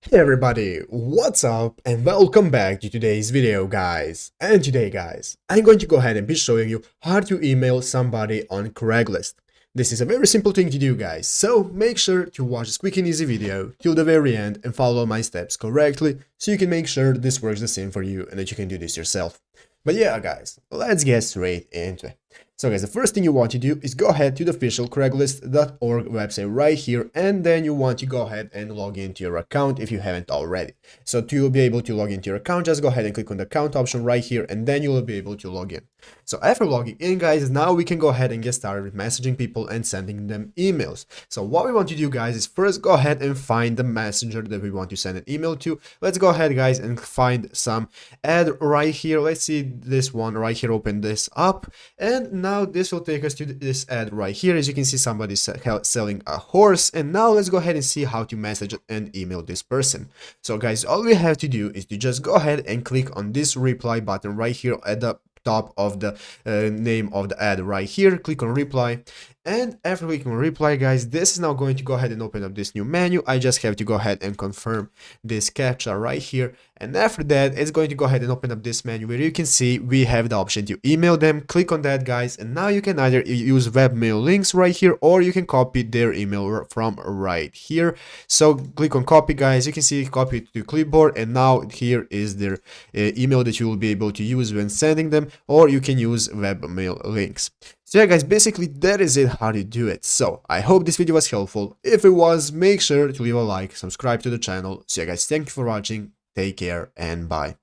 Hey everybody, what's up and welcome back to today's video guys. And today guys, I'm going to go ahead and be showing you how to email somebody on Craigslist. This is a very simple thing to do guys, so make sure to watch this quick and easy video till the very end and follow my steps correctly so you can make sure this works the same for you and that you can do this yourself. But yeah guys, let's get straight into it. So guys, the first thing you want to do is go ahead to the official Craigslist.org website right here, and then you want to go ahead and log into your account if you haven't already. So to be able to log into your account, just go ahead and click on the account option right here, and then you will be able to log in. So after logging in guys, now we can go ahead and get started with messaging people and sending them emails. So what we want to do guys is first go ahead and find the messenger that we want to send an email to. Let's go ahead guys and find some ad right here. Let's see this one right here, open this up, and now this will take us to this ad right here. As you can see, somebody's selling a horse, and now let's go ahead and see how to message and email this person. So guys, all we have to do is to just go ahead and click on this reply button right here at the top of the name of the ad right here. Click on reply, and after clicking on reply guys, this is now going to go ahead and open up this new menu. I just have to go ahead and confirm this captcha right here, and after that it's going to go ahead and open up this menu where you can see we have the option to email them. Click on that guys, and now you can either use webmail links right here, or you can copy their email from right here. So click on copy guys, you can see copy to clipboard, and now here is their email that you will be able to use when sending them, or you can use webmail links. So yeah guys, basically that is it, how to do it. So I hope this video was helpful. If it was, make sure to leave a like, subscribe to the channel. So yeah guys, thank you for watching, take care and bye.